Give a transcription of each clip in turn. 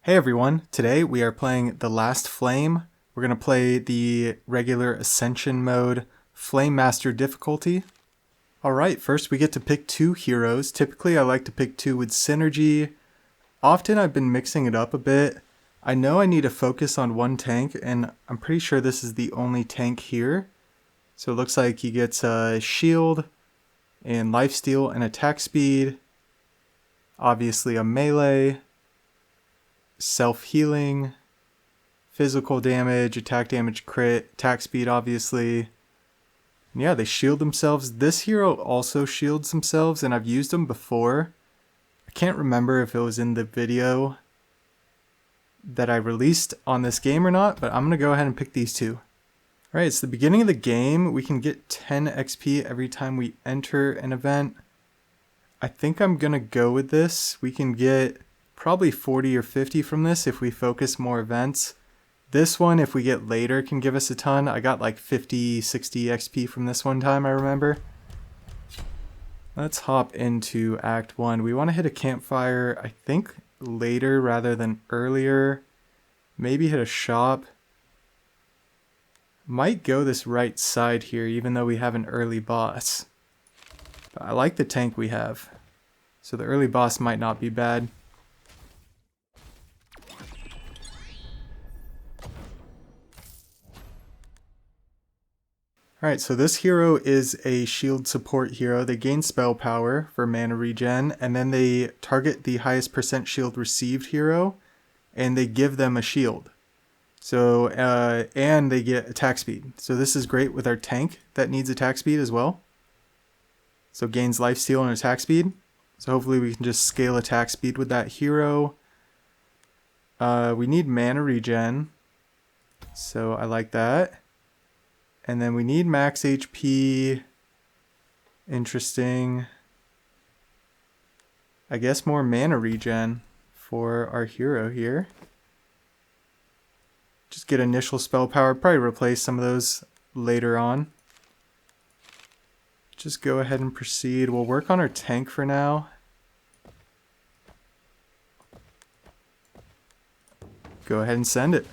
Hey everyone, today we are playing The Last Flame. We're going to play the regular Ascension mode, Flame Master difficulty. Alright, first we get to pick two heroes. Typically I like to pick two with synergy. Often I've been mixing it up a bit. I know I need to focus on one tank, and I'm pretty sure this is the only tank here. So it looks like he gets a shield, and lifesteal and attack speed. Obviously a melee. Self-healing, physical damage, attack damage, crit, attack speed obviously. And yeah, they shield themselves. This hero also shields themselves, and I've used them before. I can't remember if it was in the video that I released on this game or not, but I'm going to go ahead and pick these two. Alright, it's the beginning of the game. We can get 10 XP every time we enter an event. I think I'm going to go with this. We can get probably 40 or 50 from this if we focus more events. This one, if we get later, can give us a ton. I got like 50, 60 XP from this one time, I remember. Let's hop into Act 1. We want to hit a campfire, I think, later rather than earlier. Maybe hit a shop. Might go this right side here, even though we have an early boss. But I like the tank we have. So the early boss might not be bad. Alright, so this hero is a shield support hero. They gain spell power for mana regen, and then they target the highest percent shield received hero, and they give them a shield. So, and they get attack speed. So this is great with our tank that needs attack speed as well. So gains lifesteal and attack speed. So hopefully we can just scale attack speed with that hero. We need mana regen, so I like that. And then we need max HP. Interesting. I guess more mana regen for our hero here. Just get initial spell power. Probably replace some of those later on. Just go ahead and proceed. We'll work on our tank for now. Go ahead and send it.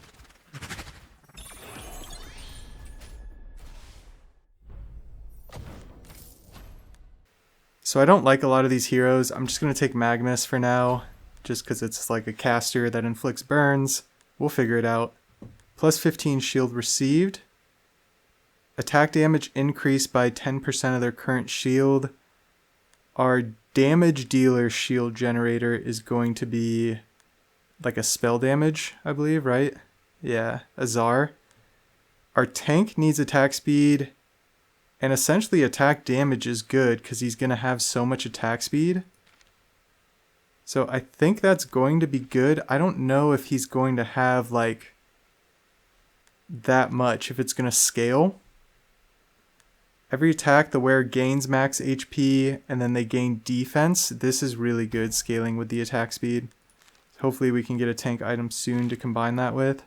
So I don't like a lot of these heroes. I'm just going to take Magnus for now, just because it's like a caster that inflicts burns. We'll figure it out. Plus 15 shield received. Attack damage increased by 10% of their current shield. Our damage dealer shield generator is going to be like a spell damage, I believe, right? Yeah, Azar. Our tank needs attack speed. And essentially attack damage is good because he's going to have so much attack speed. So I think that's going to be good. I don't know if he's going to have like that much, if it's going to scale. Every attack the wearer gains max HP, and then they gain defense. This is really good scaling with the attack speed. Hopefully we can get a tank item soon to combine that with.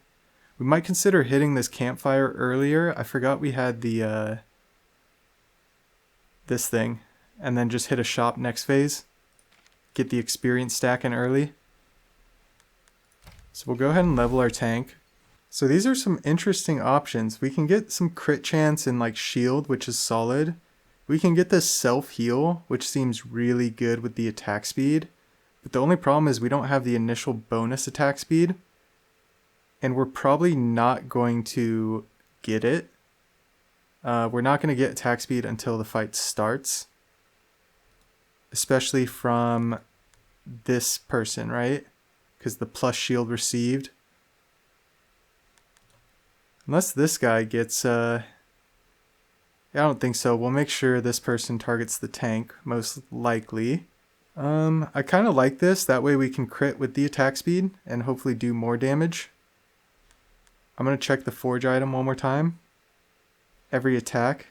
We might consider hitting this campfire earlier. I forgot we had the this thing, and then just hit a shop next phase. Get the experience stack in early. So we'll go ahead and level our tank. So these are some interesting options. We can get some crit chance and like shield, which is solid. We can get this self-heal, which seems really good with the attack speed. But the only problem is we don't have the initial bonus attack speed. And we're probably not going to get it. We're not going to get attack speed until the fight starts. Especially from this person, right? Because the plus shield received. Unless this guy gets... I don't think so. We'll make sure this person targets the tank, most likely. I kind of like this. That way we can crit with the attack speed and hopefully do more damage. I'm going to check the forge item one more time. Every attack.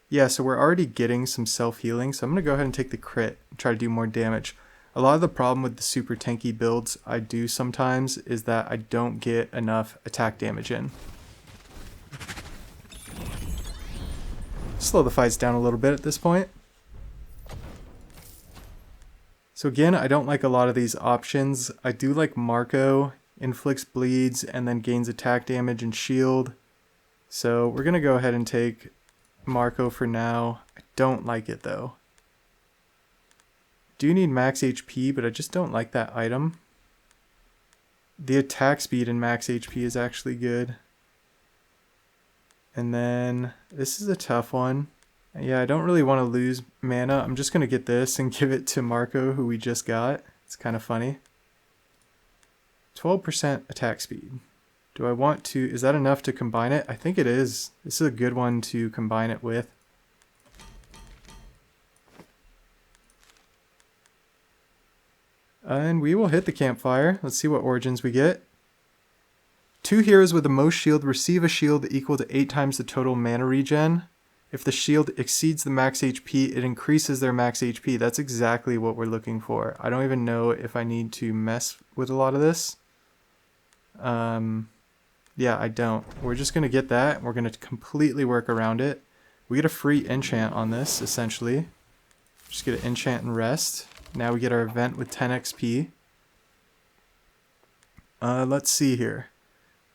Yeah, so we're already getting some self-healing, so I'm going to go ahead and take the crit and try to do more damage. A lot of the problem with the super tanky builds I do sometimes is that I don't get enough attack damage in. Slow the fights down a little bit at this point. So again, I don't like a lot of these options. I do like Marco. inflicts bleeds, and then gains attack damage and shield. So we're going to go ahead and take Marco for now. I don't like it though. Do need max HP, but I just don't like that item. The attack speed in max HP is actually good. And then this is a tough one. Yeah, I don't really want to lose mana. I'm just going to get this and give it to Marco, who we just got. It's kind of funny. 12% attack speed. Do I want to... Is that enough to combine it? I think it is. This is a good one to combine it with. And we will hit the campfire. Let's see what origins we get. 2 heroes with the most shield receive a shield equal to 8 times the total mana regen. If the shield exceeds the max HP, it increases their max HP. That's exactly what we're looking for. I don't even know if I need to mess with a lot of this. Yeah, I don't. We're just going to get that. We're going to completely work around it. We get a free enchant on this, essentially. Just get an enchant and rest. Now we get our event with 10 XP. Let's see here.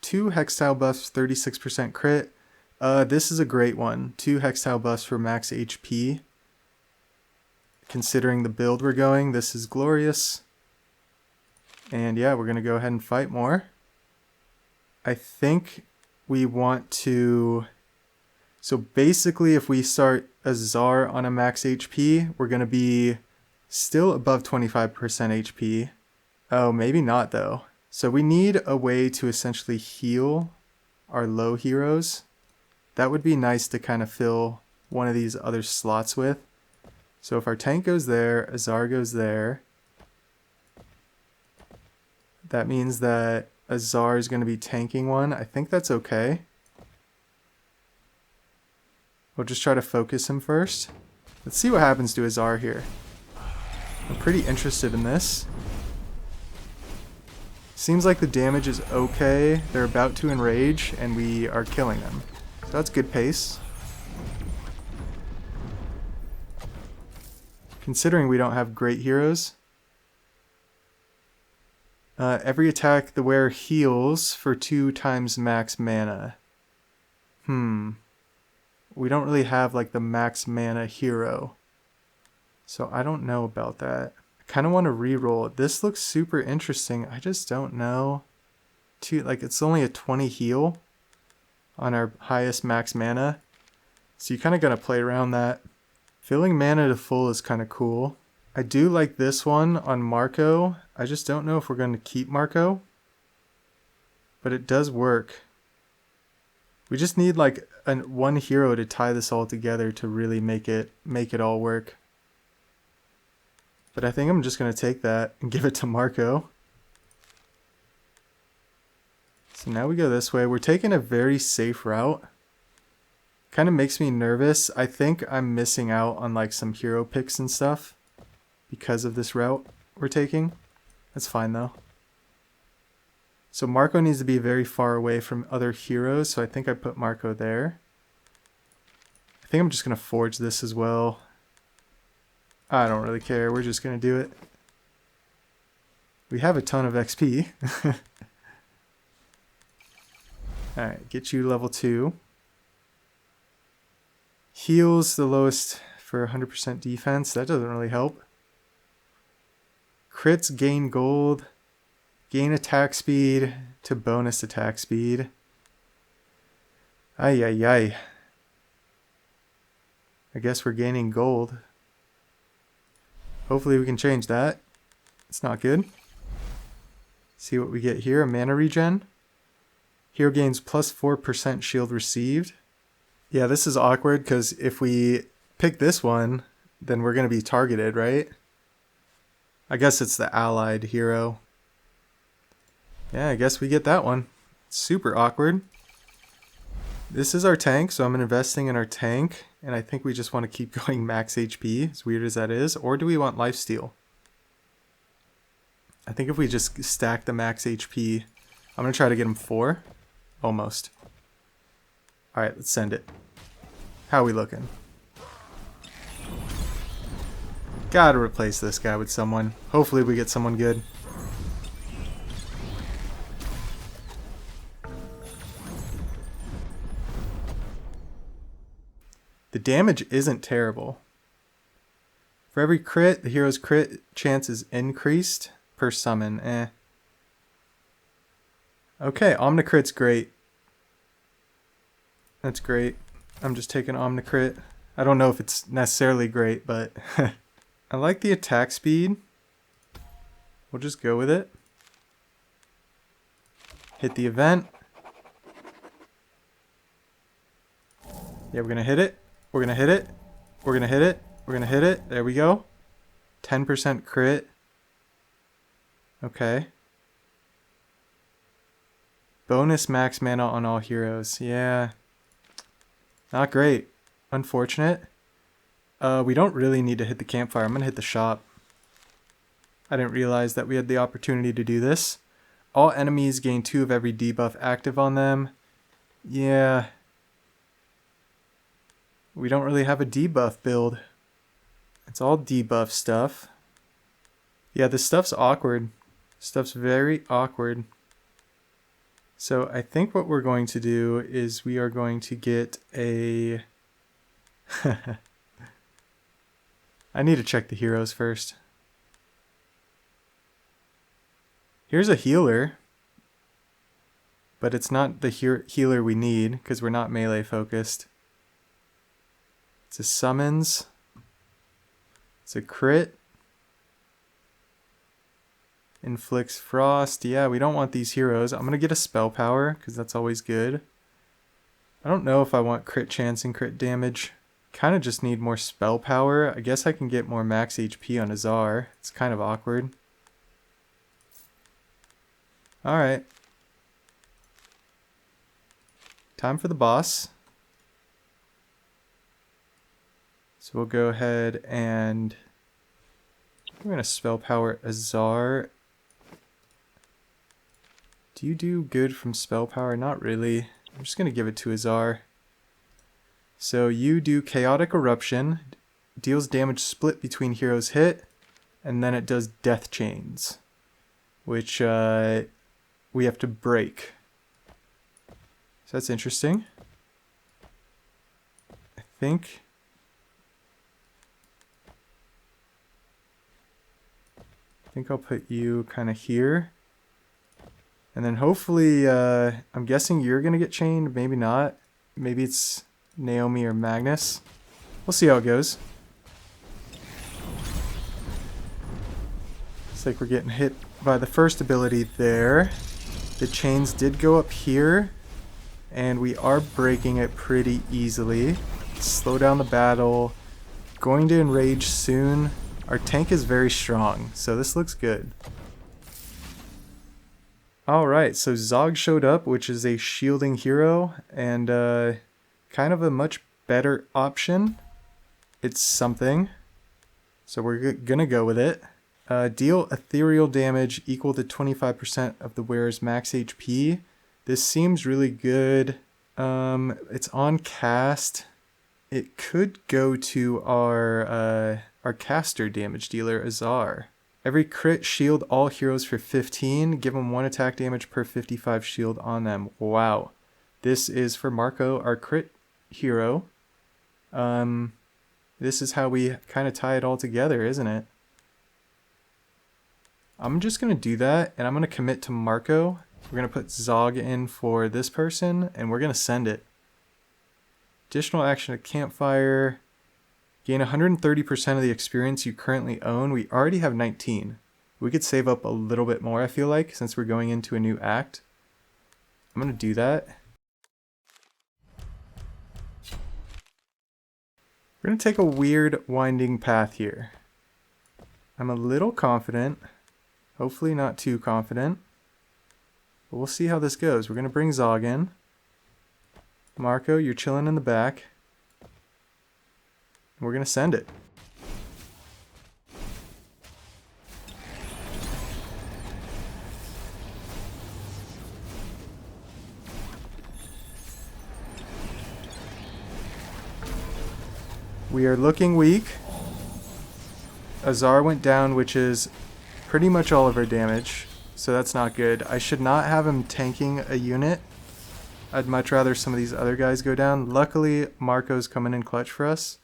2 hextile buffs, 36% crit. This is a great one. 2 hextile buffs for max HP. Considering the build we're going, this is glorious. And yeah, we're going to go ahead and fight more. I think we want to... So basically, if we start a Czar on a max HP, we're going to be still above 25% HP. Oh, maybe not though. So we need a way to essentially heal our low heroes. That would be nice to kind of fill one of these other slots with. So if our tank goes there, a Czar goes there. That means that a Czar is going to be tanking one. I think that's okay. We'll just try to focus him first. Let's see what happens to a Czar here. I'm pretty interested in this. Seems like the damage is okay. They're about to enrage, and we are killing them. So that's good pace. Considering we don't have great heroes. Every attack the wearer heals for 2 times max mana. We don't really have like the max mana hero. So I don't know about that. I kind of want to re-roll it. This looks super interesting. I just don't know. Like it's only a 20 heal on our highest max mana. So you kind of got to play around that. Filling mana to full is kind of cool. I do like this one on Marco. I just don't know if we're going to keep Marco. But it does work. We just need like one hero to tie this all together to really make it all work. But I think I'm just going to take that and give it to Marco. So now we go this way. We're taking a very safe route. Kind of makes me nervous. I think I'm missing out on like some hero picks and stuff because of this route we're taking. That's fine though. So Marco needs to be very far away from other heroes, so I think I put Marco there. I think I'm just going to forge this as well. I don't really care. We're just going to do it. We have a ton of XP. Alright, get you level 2. Heals the lowest for 100% defense. That doesn't really help. Crits gain gold. Gain attack speed to bonus attack speed. Ay, ay, ay. I guess we're gaining gold. Hopefully we can change that. It's not good. See what we get here. A mana regen. Hero gains plus 4% shield received. Yeah, this is awkward because if we pick this one, then we're going to be targeted, right? I guess it's the allied hero. Yeah, I guess we get that one. Super awkward. This is our tank, so I'm investing in our tank. And I think we just want to keep going max HP, as weird as that is. Or do we want lifesteal? I think if we just stack the max HP, I'm going to try to get him 4. Almost. Alright, let's send it. How are we looking? Gotta replace this guy with someone. Hopefully we get someone good. The damage isn't terrible. For every crit, the hero's crit chance is increased per summon. Okay, Omnicrit's great. That's great. I'm just taking Omnicrit. I don't know if it's necessarily great, but I like the attack speed. We'll just go with it. Hit the event. Yeah, we're gonna hit it. We're gonna hit it. We're gonna hit it. We're gonna hit it. There we go. 10% crit. Okay. Bonus max mana on all heroes. Yeah. Not great. Unfortunate. We don't really need to hit the campfire. I'm gonna hit the shop. I didn't realize that we had the opportunity to do this. All enemies gain 2 of every debuff active on them. Yeah. We don't really have a debuff build. It's all debuff stuff. Yeah, this stuff's awkward. Stuff's very awkward. So I think what we're going to do is we are going to get a... I need to check the heroes first. Here's a healer. But it's not the healer we need because we're not melee focused. It's a summons. It's a crit. Inflicts frost. Yeah, we don't want these heroes. I'm going to get a spell power because that's always good. I don't know if I want crit chance and crit damage. Kind of just need more spell power. I guess I can get more max HP on Azar. It's kind of awkward. Alright. Time for the boss. So we'll go ahead and we're going to spell power Azar. Do you do good from spell power? Not really. I'm just going to give it to Azar. So you do Chaotic Eruption, deals damage split between heroes hit, and then it does Death Chains, which we have to break. So that's interesting. I think I'll put you kind of here. And then hopefully, I'm guessing you're going to get chained. Maybe not. Maybe it's Naomi or Magnus. We'll see how it goes. Looks like we're getting hit by the first ability there. The chains did go up here. And we are breaking it pretty easily. Slow down the battle. Going to enrage soon. Our tank is very strong, so this looks good. Alright, so Zog showed up, which is a shielding hero, and kind of a much better option. It's something, so we're gonna go with it. Deal ethereal damage equal to 25% of the wearer's max HP. This seems really good. It's on cast. It could go to our caster damage dealer, Azar. Every crit, shield all heroes for 15. Give them 1 attack damage per 55 shield on them. Wow. This is for Marco, our crit hero. This is how we kind of tie it all together, isn't it? I'm just going to do that, and I'm going to commit to Marco. We're going to put Zog in for this person, and we're going to send it. Additional action at Campfire. Gain 130% of the experience you currently own. We already have 19. We could save up a little bit more, I feel like, since we're going into a new act. I'm going to do that. We're going to take a weird winding path here. I'm a little confident. Hopefully not too confident. But we'll see how this goes. We're going to bring Zog in. Marco, you're chilling in the back. We're going to send it. We are looking weak. Azar went down, which is pretty much all of our damage, so that's not good. I should not have him tanking a unit. I'd much rather some of these other guys go down. Luckily, Marco's coming in clutch for us.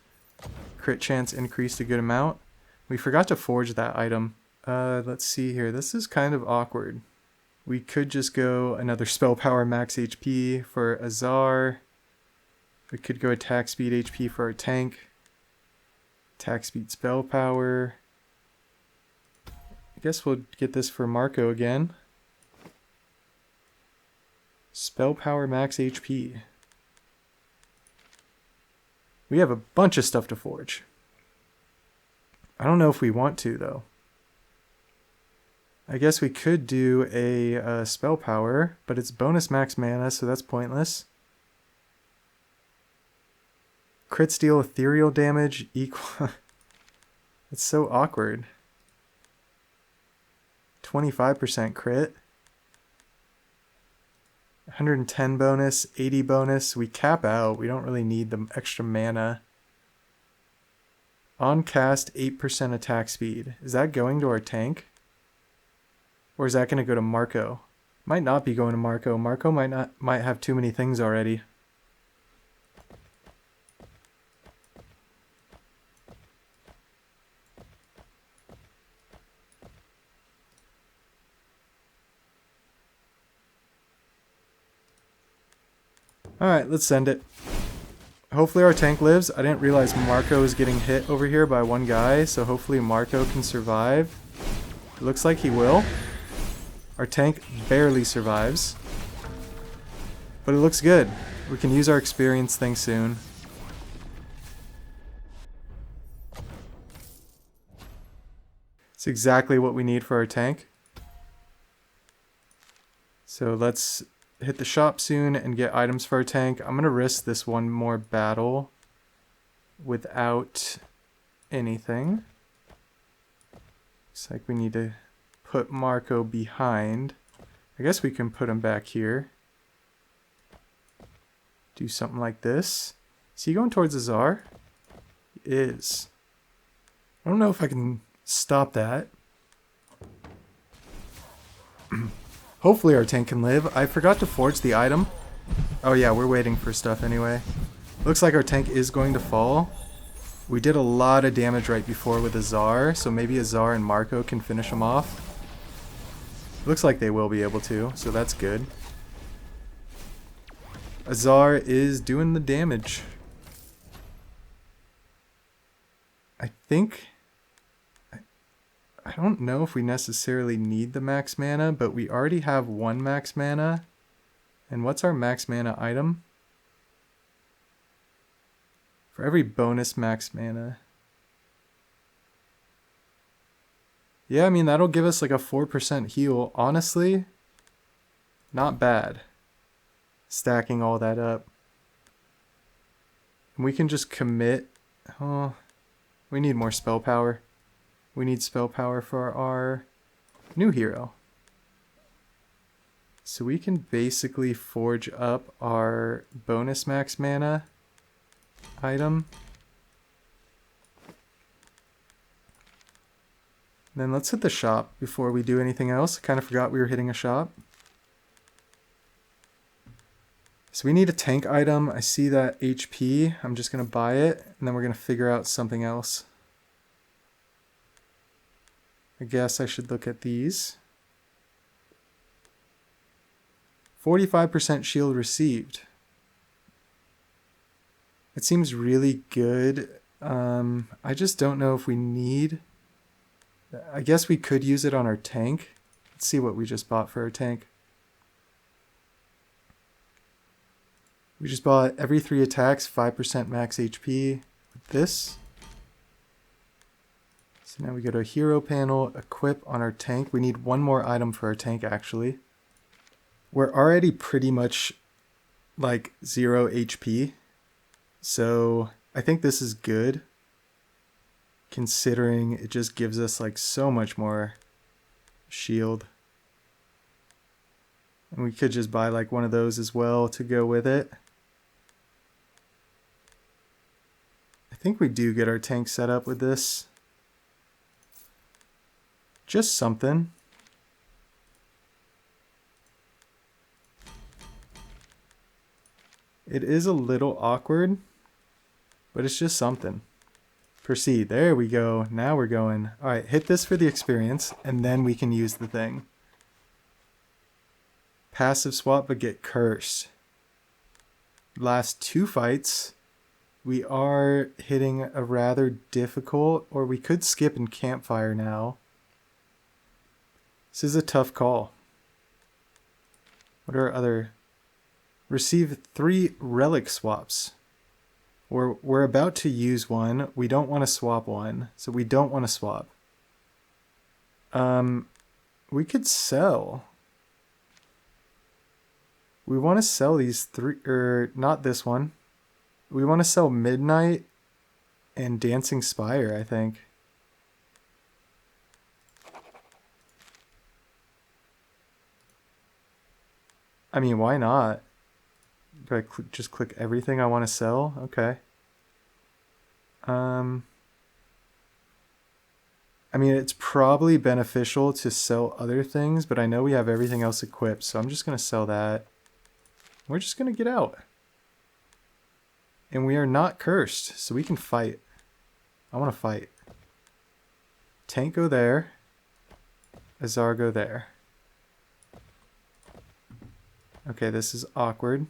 Crit chance increased a good amount. We forgot to forge that item. Let's see here. This is kind of awkward. We could just go another spell power max HP for Azar. We could go attack speed HP for our tank. Attack speed spell power. I guess we'll get this for Marco again. Spell power max HP. We have a bunch of stuff to forge. I don't know if we want to though. I guess we could do a spell power, but it's bonus max mana, so that's pointless. Crit steal ethereal damage equal. It's so awkward. 25% crit. 110 bonus, 80 bonus. We cap out. We don't really need the extra mana. On cast, 8% attack speed. Is that going to our tank? Or is that going to go to Marco? Might not be going to Marco. Marco might have too many things already. Alright, let's send it. Hopefully our tank lives. I didn't realize Marco is getting hit over here by one guy, so hopefully Marco can survive. It looks like he will. Our tank barely survives. But it looks good. We can use our experience thing soon. It's exactly what we need for our tank. So let's hit the shop soon and get items for our tank. I'm going to risk this one more battle without anything. Looks like we need to put Marco behind. I guess we can put him back here. Do something like this. Is he going towards Azar? He is. I don't know if I can stop that. Hopefully our tank can live. I forgot to forge the item. Oh yeah, we're waiting for stuff anyway. Looks like our tank is going to fall. We did a lot of damage right before with Azar, so maybe Azar and Marco can finish him off. Looks like they will be able to, so that's good. Azar is doing the damage. I think... I don't know if we necessarily need the max mana, but we already have one max mana. And what's our max mana item? For every bonus max mana. Yeah, I mean, that'll give us like a 4% heal. Honestly, not bad. Stacking all that up. And we can just commit. Oh, we need more spell power. We need spell power for our new hero. So we can basically forge up our bonus max mana item. Then let's hit the shop before we do anything else. I kind of forgot we were hitting a shop. So we need a tank item. I see that HP. I'm just going to buy it, and then we're going to figure out something else. I guess I should look at these. 45% shield received. It seems really good. I just don't know if we need... I guess we could use it on our tank. Let's see what we just bought for our tank. We just bought every 3 attacks, 5% max HP with this. So now we go to a hero panel, equip on our tank. We need one more item for our tank, actually. We're already pretty much like 0 HP. So I think this is good, considering it just gives us like so much more shield. And we could just buy like one of those as well to go with it. I think we do get our tank set up with this. Just something. It is a little awkward, but it's just something. Proceed. There we go. Now we're going. All right, hit this for the experience, and then we can use the thing. Passive swap, but get cursed. Last 2 fights, we are hitting a rather difficult, or we could skip and campfire now. This is a tough call. What are other? Receive 3 relic swaps. We're about to use one. We don't want to swap one, so we don't want to swap. We could sell. We want to sell these 3, or not this one. We want to sell Midnight and Dancing Spire, I think. I mean, why not? Do I just click everything I want to sell? Okay. I mean, it's probably beneficial to sell other things, but I know we have everything else equipped, so I'm just going to sell that. We're just going to get out. And we are not cursed, so we can fight. I want to fight. Tank go there. Azar go there. Okay, this is awkward.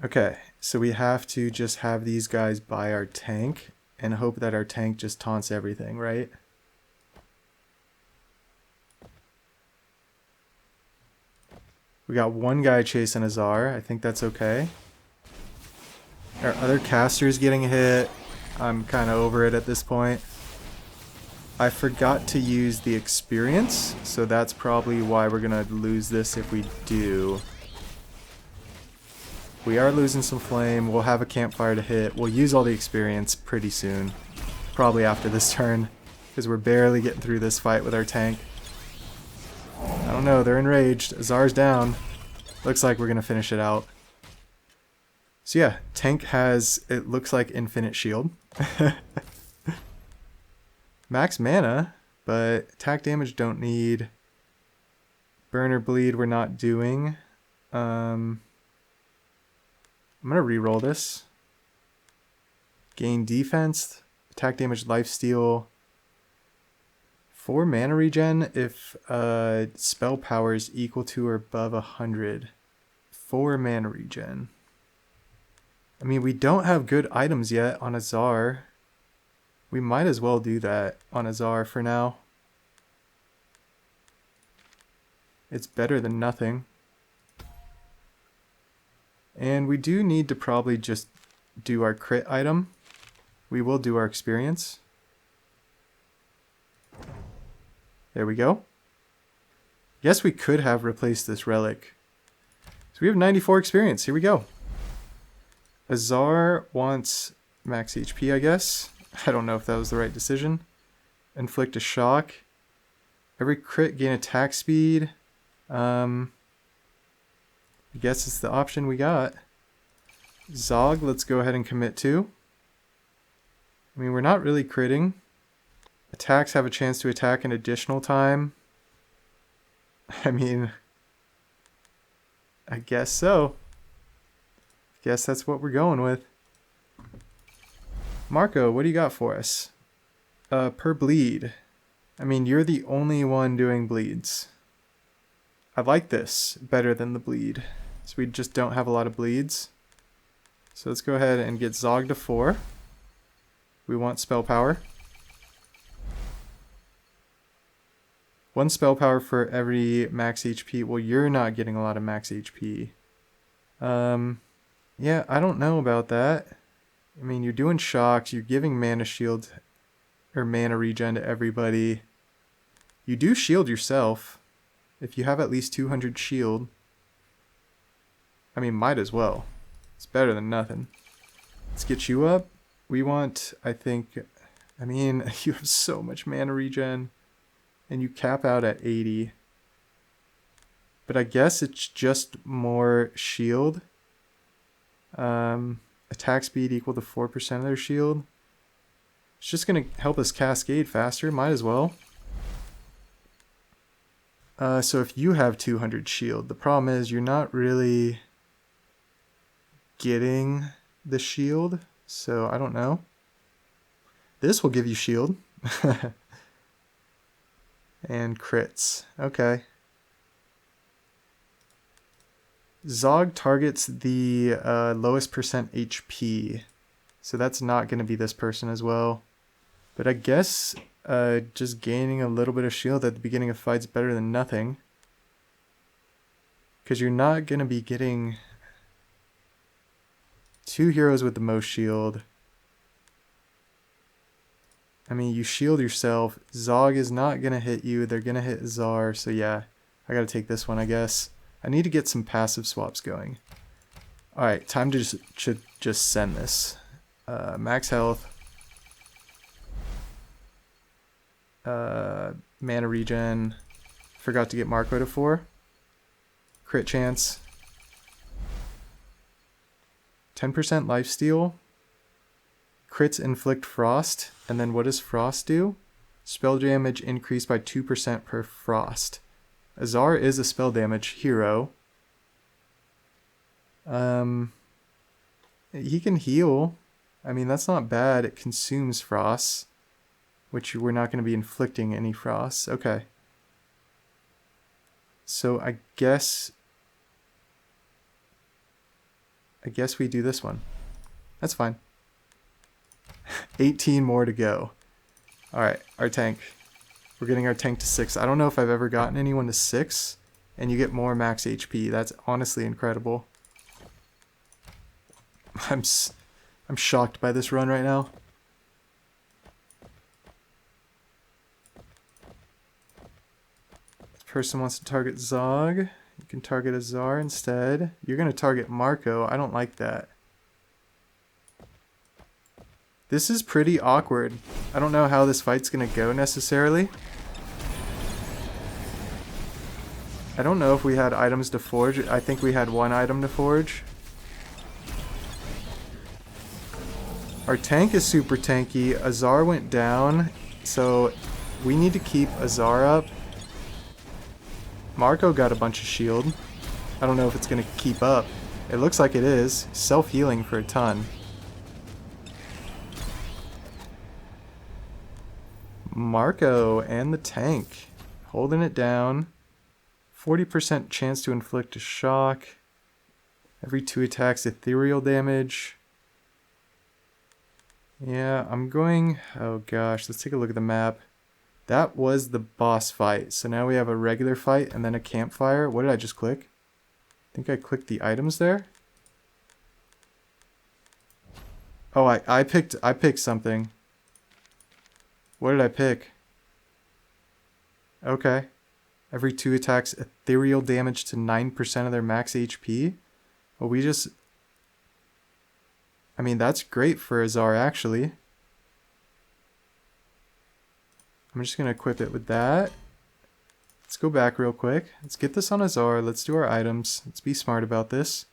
Okay, so we have to just have these guys buy our tank and hope that our tank just taunts everything, right? We got one guy chasing Azar. I think that's okay. Our other caster's getting hit. I'm kind of over it at this point. I forgot to use the experience, so that's probably why we're going to lose this if we do. We are losing some flame. We'll have a campfire to hit. We'll use all the experience pretty soon. Probably after this turn, because we're barely getting through this fight with our tank. I don't know, they're enraged. Azar's down. Looks like we're going to finish it out. So yeah, tank has, it looks like infinite shield. Max mana, but attack damage don't need. Burn or bleed we're not doing. I'm going to re-roll this. Gain defense, attack damage, lifesteal. 4 mana regen if spell power is equal to or above 100. 4 mana regen. I mean, we don't have good items yet on Azar. We might as well do that on Azar for now. It's better than nothing. And we do need to probably just do our crit item. We will do our experience. There we go. Yes, we could have replaced this relic. So we have 94 experience. Here we go. Azar wants max HP, I guess. I don't know if that was the right decision. Inflict a shock. Every crit gain attack speed. I guess it's the option we got. Zog, let's go ahead and commit to. I mean, we're not really critting. Attacks have a chance to attack an additional time. I mean, I guess so. Guess that's what we're going with. Marco, what do you got for us? Per bleed. I mean, you're the only one doing bleeds. I like this better than the bleed. So we just don't have a lot of bleeds. So let's go ahead and get Zog to 4. We want spell power. 1 spell power for every max HP. Well, you're not getting a lot of max HP. Yeah, I don't know about that. I mean, you're doing shocks. You're giving mana shield or mana regen to everybody. You do shield yourself. If you have at least 200 shield. I mean, might as well. It's better than nothing. Let's get you up. We want, I think, I mean, you have so much mana regen. And you cap out at 80. But I guess it's just more shield. Attack speed equal to 4% of their shield. It's just going to help us cascade faster. Might as well. So if you have 200 shield, the problem is you're not really getting the shield. So I don't know. This will give you shield. And crits. Okay. Zog targets the lowest percent HP. So that's not going to be this person as well. But I guess just gaining a little bit of shield at the beginning of fights better than nothing. Because you're not going to be getting two heroes with the most shield. I mean, you shield yourself. Zog is not going to hit you. They're going to hit Zar. So yeah, I got to take this one, I guess. I need to get some passive swaps going. Alright, time to just send this. Max health. Mana regen. Forgot to get Marco to 4. Crit chance. 10% lifesteal. Crits inflict frost. And then what does frost do? Spell damage increased by 2% per frost. Azar is a spell damage hero. He can heal. I mean, that's not bad. It consumes frost, which we're not going to be inflicting any frost. Okay. So I guess we do this one. That's fine. 18 more to go. Alright, our tank. We're getting our tank to 6. I don't know if I've ever gotten anyone to 6, and you get more max HP. That's honestly incredible. I'm shocked by this run right now. This person wants to target Zog. You can target Azar instead. You're going to target Marco. I don't like that. This is pretty awkward. I don't know how this fight's going to go necessarily. I don't know if we had items to forge. I think we had one item to forge. Our tank is super tanky. Azar went down, so we need to keep Azar up. Marco got a bunch of shield. I don't know if it's going to keep up. It looks like it is. Self-healing for a ton. Marco and the tank holding it down. 40% chance to inflict a shock. Every 2 attacks, ethereal damage. Yeah, I'm going... Oh gosh, let's take a look at the map. That was the boss fight. So now we have a regular fight and then a campfire. What did I just click? I think I clicked the items there. Oh, I picked something. What did I pick? Okay. Every 2 attacks, ethereal damage to 9% of their max HP. Well, we just... I mean, that's great for Azar, actually. I'm just going to equip it with that. Let's go back real quick. Let's get this on Azar. Let's do our items. Let's be smart about this.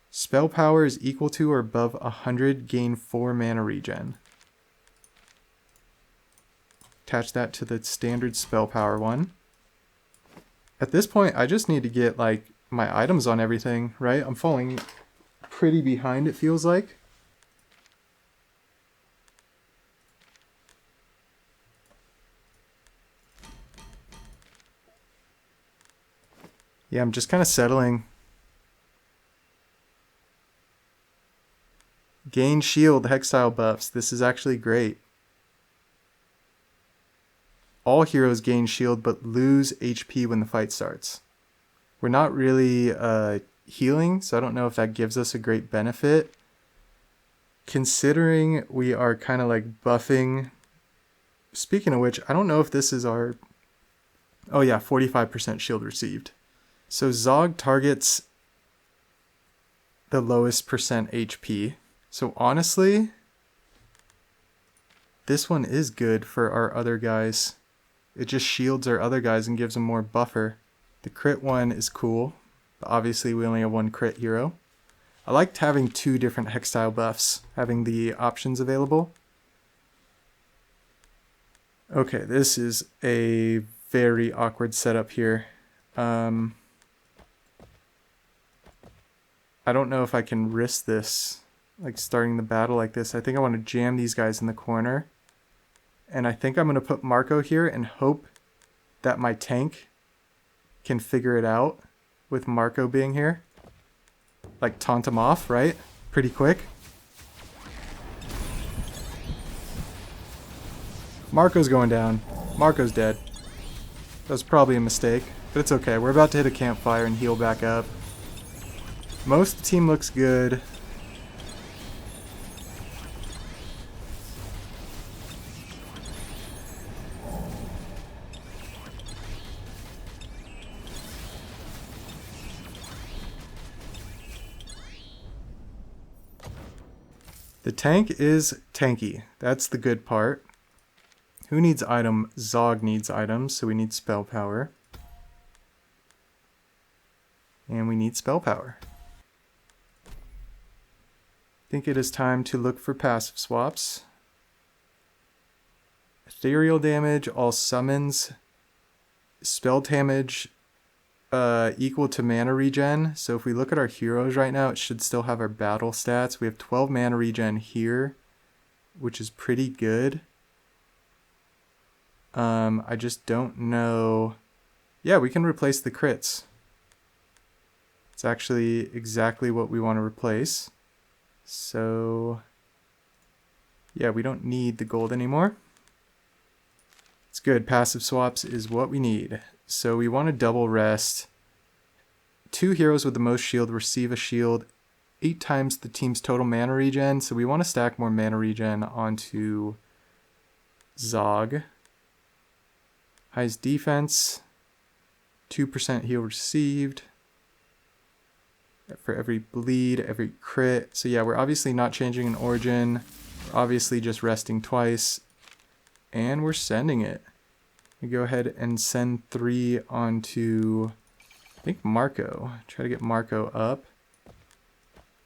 Spell power is equal to or above 100. Gain 4 mana regen. Attach that to the standard spell power one. At this point, I just need to get like my items on everything, right? I'm falling pretty behind, it feels like. Yeah, I'm just kind of settling. Gain shield, hextile buffs. This is actually great. All heroes gain shield but lose HP when the fight starts. We're not really healing, so I don't know if that gives us a great benefit. Considering we are kind of like buffing. Speaking of which, I don't know if this is our... Oh yeah, 45% shield received. So Zog targets the lowest percent HP. So honestly, this one is good for our other guys. It just shields our other guys and gives them more buffer. The crit one is cool. But obviously, we only have one crit hero. I liked having 2 different hextile buffs, having the options available. Okay, this is a very awkward setup here. I don't know if I can risk this, like starting the battle like this. I think I want to jam these guys in the corner. And I think I'm going to put Marco here and hope that my tank can figure it out with Marco being here. Like taunt him off, right? Pretty quick. Marco's going down. Marco's dead. That was probably a mistake, but it's okay. We're about to hit a campfire and heal back up. Most of the team looks good. The tank is tanky. That's the good part. Who needs item? Zog needs items, so we need spell power. And we need spell power. I think it is time to look for passive swaps. Ethereal damage, all summons. Spell damage equal to mana regen. So if we look at our heroes right now, it should still have our battle stats. We have 12 mana regen here, which is pretty good. I just don't know. Yeah, we can replace the crits. It's actually exactly what we want to replace. So, yeah, we don't need the gold anymore. It's good. Passive swaps is what we need. So we want to double rest. 2 heroes with the most shield receive a shield 8 times the team's total mana regen. So we want to stack more mana regen onto Zog. Highest defense. 2% heal received. For every bleed, every crit. So yeah, we're obviously not changing an origin. We're obviously just resting twice. And we're sending it. We go ahead and send 3 onto, I think, Marco. Try to get Marco up.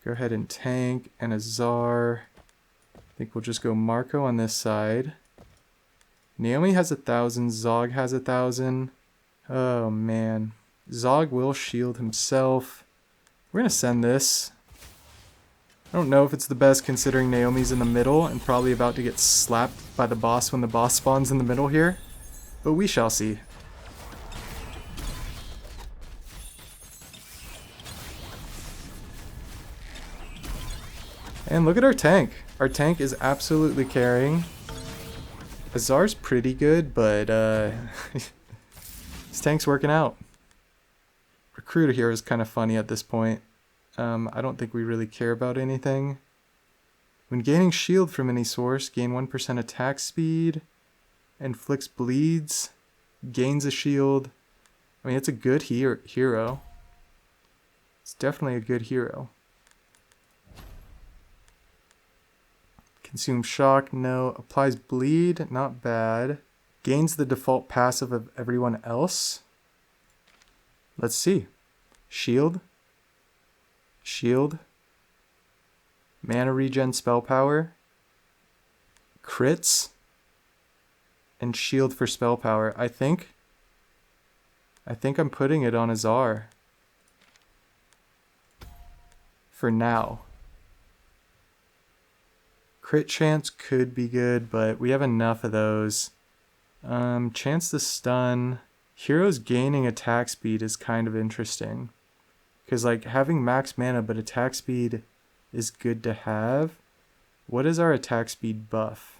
Go ahead and tank and Azar. I think we'll just go Marco on this side. Naomi has 1,000. Zog has 1,000. Oh man. Zog will shield himself. We're going to send this. I don't know if it's the best considering Naomi's in the middle and probably about to get slapped by the boss when the boss spawns in the middle here. But we shall see. And look at our tank. Our tank is absolutely carrying. Azar's pretty good, but this tank's working out. Recruiter here is kind of funny at this point. I don't think we really care about anything. When gaining shield from any source, gain 1% attack speed, inflicts bleeds, gains a shield. I mean, it's a good hero. It's definitely a good hero. Consume shock, no. Applies bleed, not bad. Gains the default passive of everyone else. Let's see. Shield. Shield. Mana regen spell power. Crits. And shield for spell power. I think I'm putting it on Azar. For now. Crit chance could be good, but we have enough of those. Chance to stun. Heroes gaining attack speed is kind of interesting. Because like having max mana but attack speed is good to have. What is our attack speed buff?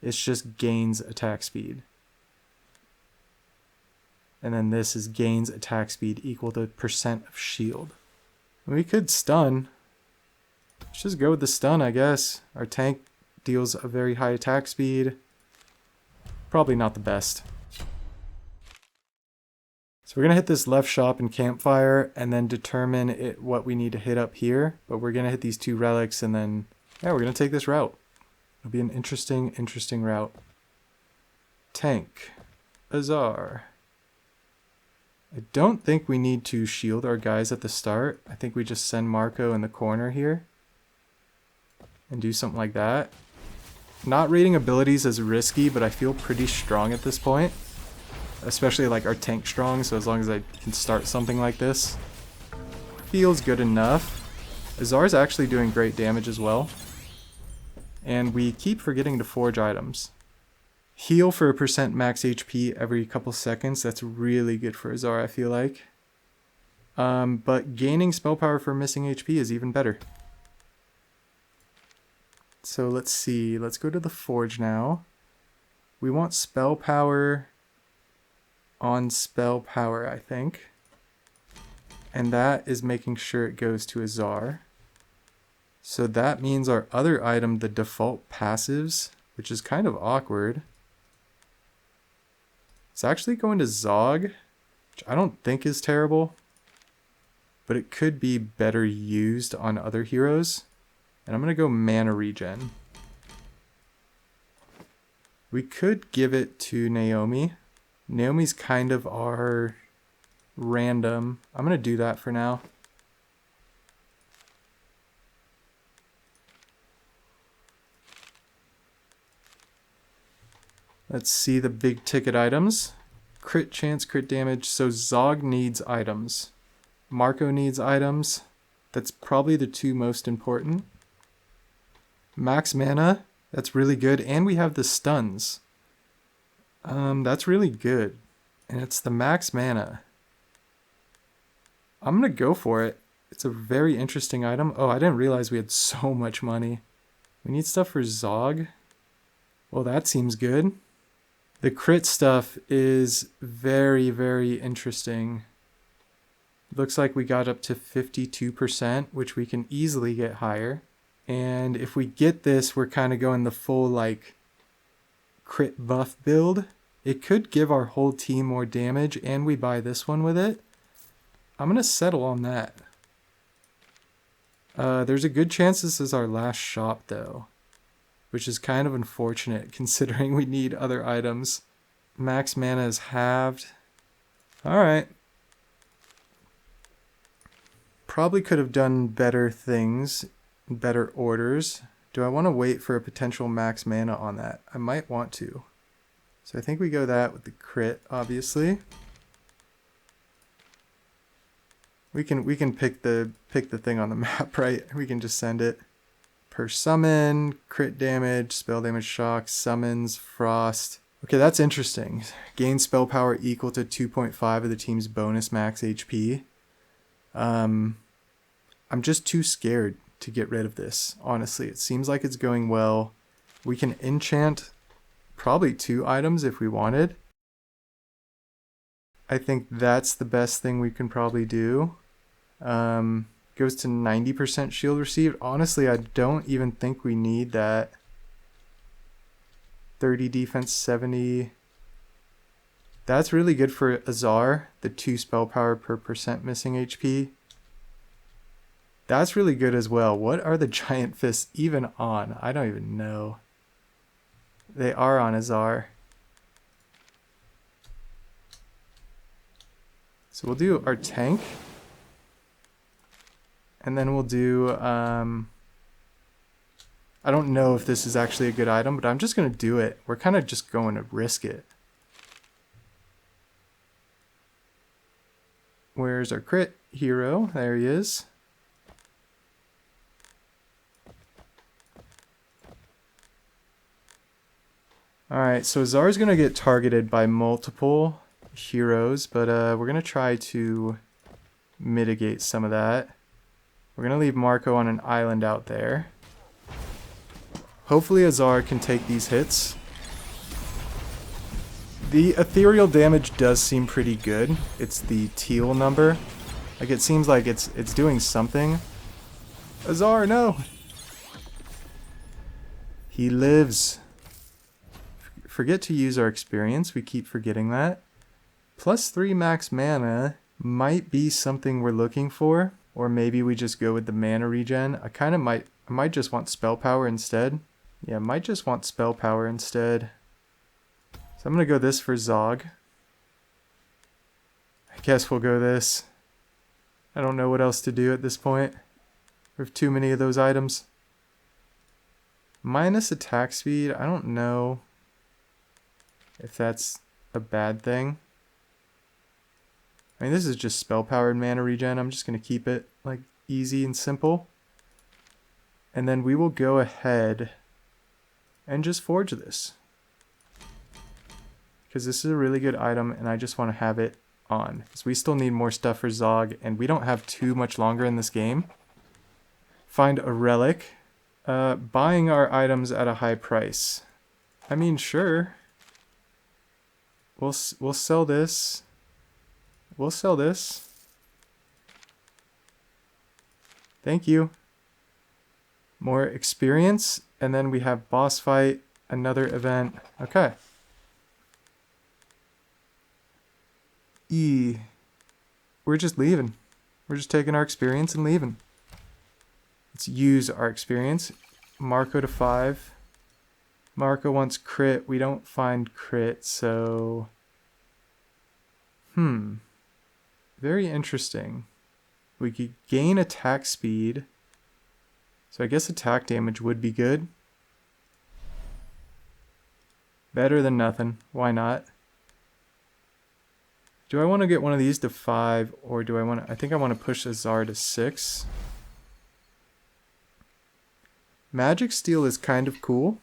It's just gains attack speed. And then this is gains attack speed equal to percent of shield. We could stun. Let's just go with the stun, I guess. Our tank deals a very high attack speed. Probably not the best. So we're going to hit this left shop and campfire and then determine what we need to hit up here. But we're going to hit these 2 relics and then, yeah, we're going to take this route. It'll be an interesting route. Tank. Azar. I don't think we need to shield our guys at the start. I think we just send Marco in the corner here. And do something like that. Not rating abilities as risky, but I feel pretty strong at this point. Especially like our tank strong, so as long as I can start something like this. Feels good enough. Azar's actually doing great damage as well. And we keep forgetting to forge items. Heal for a % max HP every couple seconds. That's really good for Azar, I feel like. But gaining spell power for missing HP is even better. So let's see. Let's go to the forge now. We want spell power on spell power, I think. And that is making sure it goes to Azar. So that means our other item, the default passives, which is kind of awkward. It's actually going to Zog, which I don't think is terrible. But it could be better used on other heroes. And I'm going to go mana regen. We could give it to Naomi. Naomi's kind of our random. I'm going to do that for now. Let's see the big ticket items. Crit chance, crit damage. So Zog needs items. Marco needs items. That's probably the two most important. Max mana. That's really good. And we have the stuns. That's really good. And it's the max mana. I'm going to go for it. It's a very interesting item. Oh, I didn't realize we had so much money. We need stuff for Zog. Well, that seems good. The crit stuff is very, very interesting. Looks like we got up to 52%, which we can easily get higher. And if we get this, we're kind of going the full like crit buff build. It could give our whole team more damage, and we buy this one with it. I'm going to settle on that. There's a good chance this is our last shop, though, which is kind of unfortunate considering we need other items. Max mana is halved. Alright. Probably could have done better things, better orders. Do I want to wait for a potential max mana on that? I might want to. So I think we go that with the crit, obviously. We can pick the thing on the map, right? We can just send it. Per summon, crit damage, spell damage, shock, summons, frost. Okay, that's interesting. Gain spell power equal to 2.5 of the team's bonus max HP. I'm just too scared to get rid of this, honestly. It seems like it's going well. We can enchant probably 2 items if we wanted. I think that's the best thing we can probably do. Goes to 90% shield received. Honestly, I don't even think we need that. 30 defense, 70. That's really good for Azar, the 2 spell power per % missing HP. That's really good as well. What are the giant fists even on? I don't even know. They are on Azar. So we'll do our tank. And then we'll do, I don't know if this is actually a good item, but I'm just going to do it. We're kind of just going to risk it. Where's our crit hero? There he is. Alright, so Azar's going to get targeted by multiple heroes, but we're going to try to mitigate some of that. We're going to leave Marco on an island out there. Hopefully Azar can take these hits. The ethereal damage does seem pretty good. It's the teal number. Like, it seems like it's doing something. Azar, no! He lives. Forget to use our experience. We keep forgetting that. +3 max mana might be something we're looking for. Or maybe we just go with the mana regen. I might just want spell power instead. Yeah, I might just want spell power instead. So I'm going to go this for Zog. I guess we'll go this. I don't know what else to do at this point. We have too many of those items. Minus attack speed, I don't know if that's a bad thing. I mean, this is just spell-powered mana regen. I'm just going to keep it like easy and simple. And then we will go ahead and just forge this. Because this is a really good item and I just want to have it on. Because we still need more stuff for Zog and we don't have too much longer in this game. Find a relic. Buying our items at a high price. I mean, sure. We'll sell this. We'll sell this. Thank you. More experience. And then we have boss fight. Another event. Okay. We're just leaving. We're just taking our experience and leaving. Let's use our experience. Marco to 5. Marco wants crit. We don't find crit, so... Very interesting. We could gain attack speed. So I guess attack damage would be good. Better than nothing. Why not? Do I want to get one of these to 5, or do I want to... I think I want to push Azar to 6. Magic Steel is kind of cool.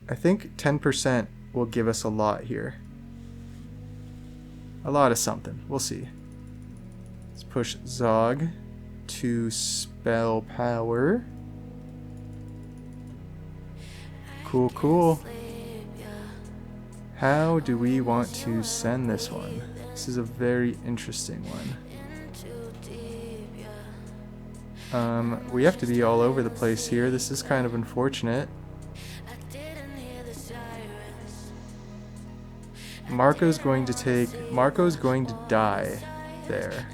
I think 10% will give us a lot here. A lot of something. We'll see. Let's push Zog to spell power. Cool, cool. How do we want to send this one? This is a very interesting one. We have to be all over the place here. This is kind of unfortunate. Marco's going to die there.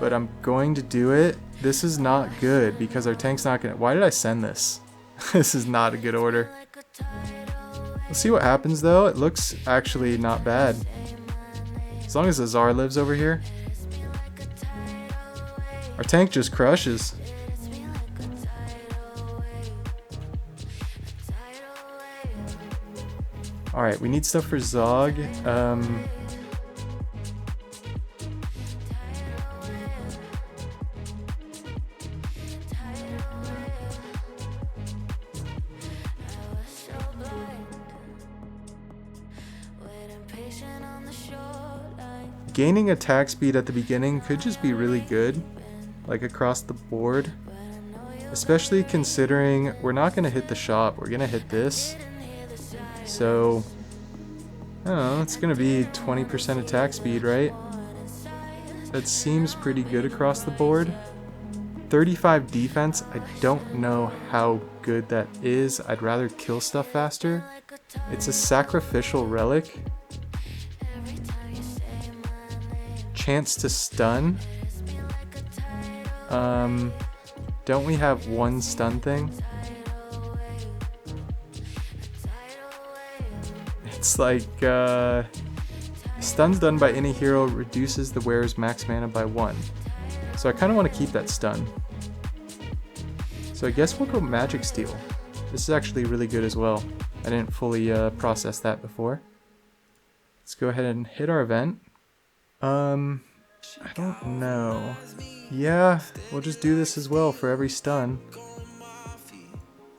But I'm going to do it. This is not good because our tank's not gonna... Why did I send this? This is not a good order. We'll see what happens though. It looks actually not bad. As long as Azar lives over here. Our tank just crushes. Alright, we need stuff for Zog. Gaining attack speed at the beginning could just be really good, like across the board. Especially considering we're not going to hit the shop, we're going to hit this. So, I don't know, it's going to be 20% attack speed, right? That seems pretty good across the board. 35 defense, I don't know how good that is. I'd rather kill stuff faster. It's a sacrificial relic. Chance to stun. Don't we have one stun thing? It's like, stuns done by any hero reduces the wearer's max mana by 1. So I kind of want to keep that stun. So I guess we'll go Magic Steel. This is actually really good as well. I didn't fully process that before. Let's go ahead and hit our event. I don't know. Yeah, we'll just do this as well for every stun.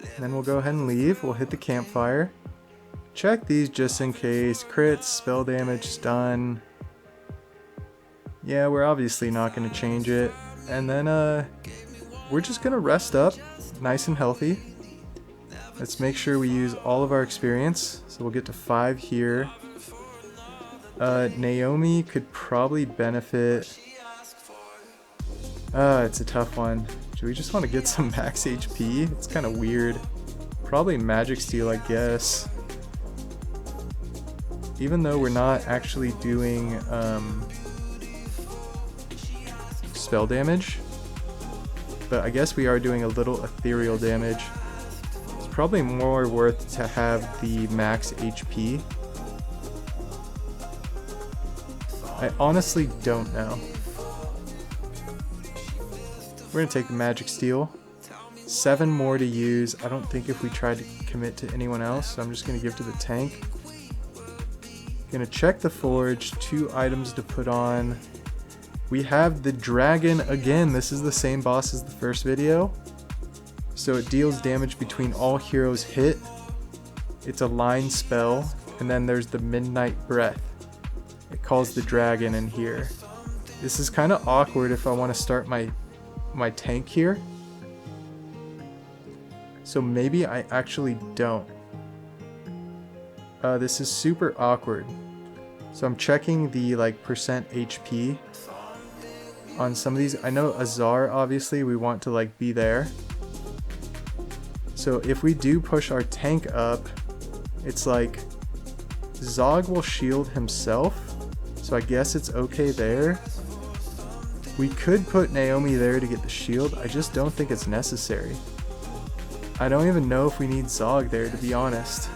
And then we'll go ahead and leave. We'll hit the campfire. Check these just in case. Crits, spell damage, stun. Yeah, we're obviously not going to change it. And then we're just going to rest up nice and healthy. Let's make sure we use all of our experience. So we'll get to 5 here. Naomi could probably benefit. It's a tough one. Do we just want to get some max HP? It's kind of weird. Probably Magic Steel, I guess. Even though we're not actually doing spell damage. But I guess we are doing a little ethereal damage. It's probably more worth to have the max HP. I honestly don't know. We're gonna take the Magic Steel. 7 more to use. I don't think if we tried to commit to anyone else, so I'm just going to give to the tank. Gonna check the forge, 2 items to put on. We have the dragon again. This is the same boss as the first video. So it deals damage between all heroes hit. It's a line spell, and then there's the midnight breath. It calls the dragon in here. This is kind of awkward if I want to start my tank here. So maybe I actually don't. This is super awkward. So I'm checking the like percent HP on some of these. I know Azar, obviously we want to like be there. So if we do push our tank up, it's like Zog will shield himself. So I guess it's okay there. We could put Naomi there to get the shield. I just don't think it's necessary. I don't even know if we need Zog there, to be honest.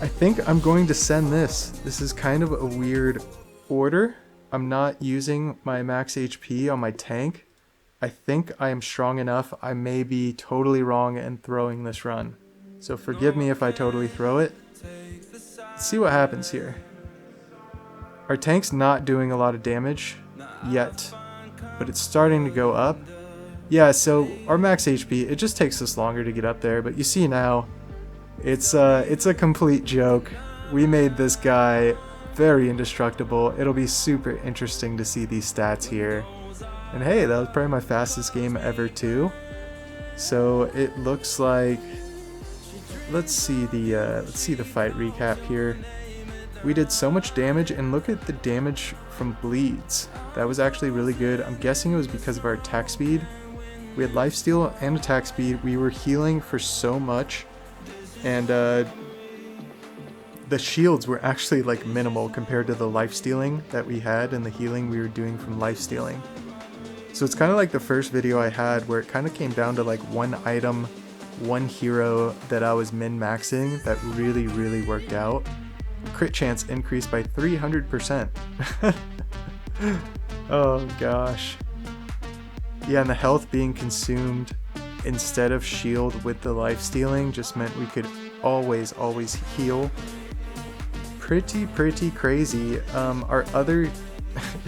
I think I'm going to send this. This is kind of a weird order. I'm not using my max HP on my tank. I think I am strong enough. I may be totally wrong in throwing this run. So forgive me if I totally throw it. Let's see what happens here. Our tank's not doing a lot of damage yet, but it's starting to go up. Yeah, so our max HP, it just takes us longer to get up there, but you see now, it's a complete joke. We made this guy very indestructible. It'll be super interesting to see these stats here. And hey, that was probably my fastest game ever too. So it looks like, let's see the fight recap here. We did so much damage, and look at the damage from bleeds. That was actually really good. I'm guessing it was because of our attack speed. We had lifesteal and attack speed. We were healing for so much. And the shields were actually like minimal compared to the lifestealing that we had and the healing we were doing from lifestealing. So it's kind of like the first video I had where it kind of came down to like one item, one hero that I was min-maxing that really, really worked out. Crit chance increased by 300%. Oh gosh. Yeah, and the health being consumed instead of shield with the life stealing just meant we could always heal. Pretty crazy. Our other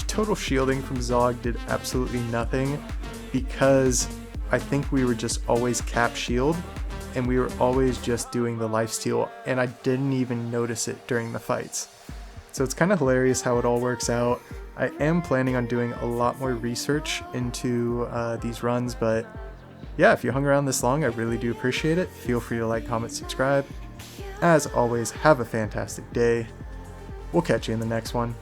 total shielding from Zog did absolutely nothing because I think we were just always cap shield and we were always just doing the lifesteal, and I didn't even notice it during the fights. So it's kind of hilarious how it all works out. I am planning on doing a lot more research into these runs, but yeah, if you hung around this long, I really do appreciate it. Feel free to like, comment, subscribe. As always, have a fantastic day. We'll catch you in the next one.